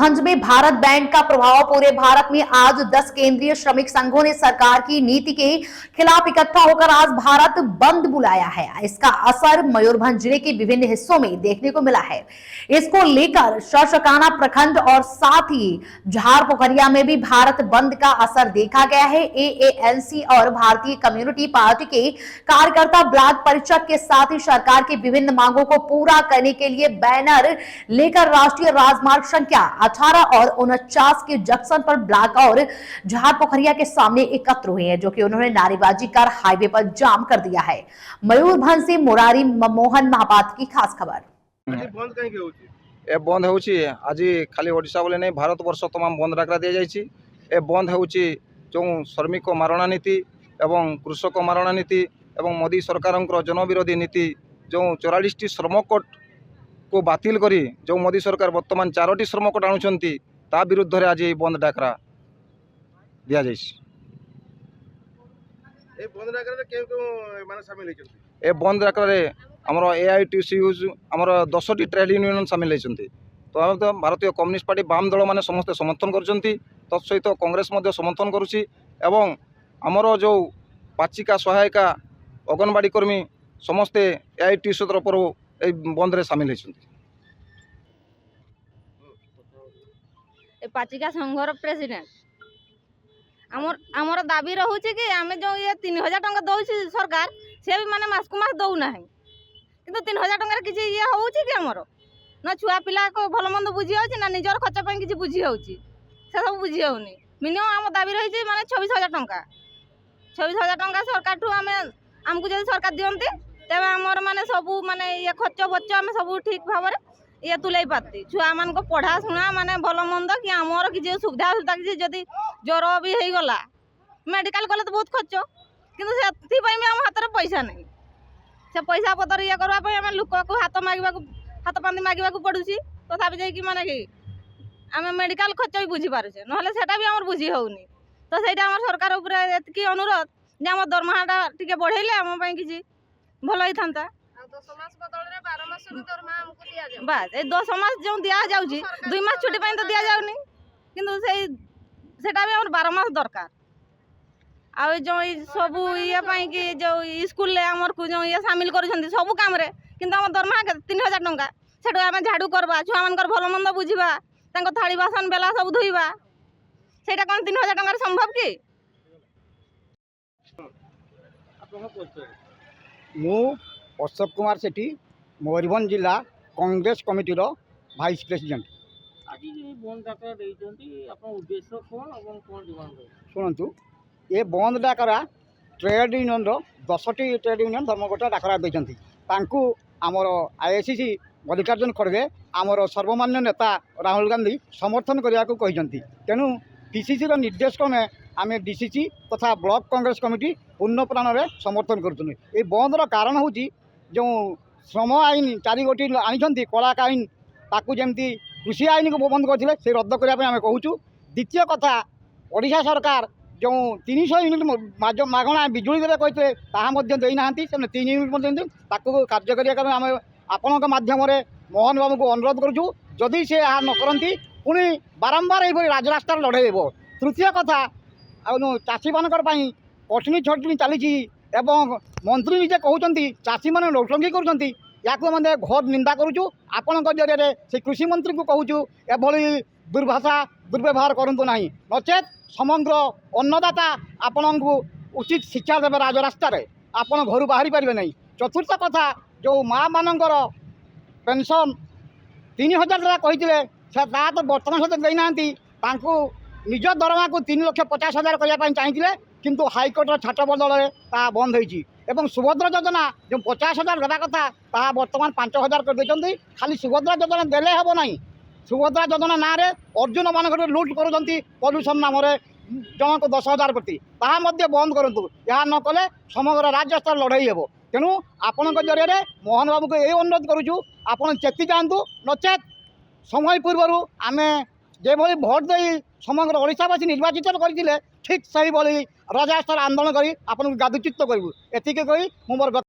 मयूरभंज में भारत बैंड का प्रभाव। पूरे भारत में आज 10 केंद्रीय श्रमिक संघों ने सरकार की नीति के खिलाफ इकट्ठा होकर आज भारत बंद बुलाया है। इसका असर मयूरभंज जिले के विभिन्न हिस्सों में देखने को मिला है। इसको लेकर शशकाना प्रखंड और साथ ही झारपोखरिया में भी भारत बंद का असर देखा गया है। एएनसी और भारतीय कम्युनिटी पार्टी के कार्यकर्ता ब्लॉक परिषद के साथ ही सरकार की विभिन्न मांगों को पूरा करने के लिए बैनर लेकर राष्ट्रीय राजमार्ग संख्या 18 और 49 के जंक्शन पर ब्लॉक और झारपोखरिया के सामने एकत्र हुए हैं, जो कि उन्होंने नारेबाजी कर हाईवे पर जाम कर दिया है। मयूरभंज से मुरारी मोहन महापात्र की खास खबर। बंद होउची आज खाली ओडिशा बोले नहीं भारत वर्ष तमाम बंद डाकरा दिया जाइए। ए बंद होउची जो श्रमिक मारणा नीति एवं कृषक मारणा नीति एवं मोदी सरकार जनविरोधी नीति जो 44टी श्रमकोट को बातिल करी जो मोदी सरकार वर्तमान 4टी श्रमकोट आणुचंती ता विरुद्ध रे आज बंद डाकरा दिया जाइए। ए बंद डाकरा आमर एआईटीसीयू आमर 10टी ट्रेड यूनियन सामिल होती। तो भारतीय कम्युनिस्ट पार्टी बाम दल मैंने समस्ते समर्थन करछंती, तत्सहित कांग्रेस मध्य समर्थन करुछि एवं आमर जो पाचिका सहायिका अंगनवाड़ी कर्मी समस्ते एआईटीसी तरफ बंद रे सामिल होती। पाचिका संघर प्रेसिडेंट आमर दाबी रोचे कि आम जो ये 3000 टंका दौर सरकार से भी माने मास को मास दौना है, किंतु 3000 टंका किसी ये हो आमर ना छुआ पिला को भल मंद बुझी हो ना निजर खर्च पर किसी बुझी हो सब बुझी होनी। मिनिमम आम दाबी रही माने 24000 टंका 24000 टंका सरकार ठू आमको जब सरकार दिखते तेज आमर माने सबू माने ये खर्च बच्च आम सब ठीक भाव ये तुले पाती छुआ मान को पढ़ा शुणा माने भल मंद कि आमर किसी सुविधा सुविधा किसी जदि ज्वर भी हो गला मेडिकल गले तो बहुत खर्च, किंतु से आम हाथ में पैसा नहीं। से पैसा पतर ये करवाई आम लोक को हाथ पानी मांगा पड़ुची तथापि जाकि माने कि आम मेडिकल खर्च भी बुझी पारे ना भी आम बुझी होनी। तो सहीटा आम सरकार उपरे अनुरोध जे आम दरमाटा टी बढ़ेले आम किसी भल होता। बास ए 10 मास जो दि जाऊँगी 2 मास छुट्टी तो दि जाऊनी, किंतु से भी आम 12 मास दरकार। आ जो सब ये कि जो स्कूल आमर को जो ये सामिल कर सब कम किंतु आम दरमा 3000 टंका से आम झाड़ू करवा छुआ मान भल मंद बुझा थाली बासन बेला सब धोइबा सेटा कौन 3000 टंका संभव कि? मु अशोक कुमार सेठी मयूरभंज जिला कांग्रेस कमिटी भाइस प्रेसिडेंट। शुणु ये बंद डाकरा ट्रेड यूनियन 10टी ट्रेड यूनियन धर्मघट डाकरा देती आमर आईएसीसी मल्लिकार्जुन खड़गे आमर सर्वमान्य नेता राहुल गांधी समर्थन करने को कहते। तेणु पीसीसी निर्देश क्रमे आम डीसीसी तथा ब्लॉक कांग्रेस कमिटी पूर्ण प्राण में समर्थन करुँ। ये बंदर कारण हूँ जो श्रम आईन 4 गोटी आनी कला आईन ताकू जमी कृषि आईन को बंद करते से रद्द करने आम कहूँ। द्वितीय कथा ओडिशा सरकार जो 300 यूनिट मागणा बिजुली देवे कहते देना से 3 यूनिट कार्य करने आम आपण मध्यम मोहन बाबू को अनुरोध करुँ। जदि से यहाँ न करती पुणी बारंबार ये राजरास्तार लड़े। तृतीय कथा चाषी मान कटनी छटनी चली मंत्री निजे कहते चाषी मैंने नौटंकी कर घोर निंदा करुँ। आपण जरिए से कृषि मंत्री को कहूँ एभली दुर्भाषा दुर्व्यवहार करूँ ना, नचेत समग्र अन्नदाता आपण को उचित शिक्षा देवे राजरास्त आपण घर बाहरी पारे नहीं। चतुर्थ कथा जो माँ मानकर पेंशन 3000 टका कहते तो बर्तमान सहित देना निज दरमा को 3,50,000 करने चाहिए, किंतु हाइकोर्टर छाट बदल बंद हो। सुभद्रा योजना जो 50,000 देवा कथा ता बर्तमान 5,000 कर देते। खाली सुभद्रा योजना देले हेब ना, सुभद्रा योजना ना अर्जुन मान लुट कर पल्यूसन नाम जन को 10,000 प्रति ता बंद करूँ। यह न कले समग्र राज्य स्तर लड़ई हे। तेणु आपण जरिए मोहन बाबू को यही अनुरोध करुँ आपण चेती जातु, नचेत समय पूर्व आम जो भोट दे समग्र ओडिशावासी निर्वाचित करते ठीक सही राजस्तर आंदोलन कर गादुचित करूँ। एतिक कही मोर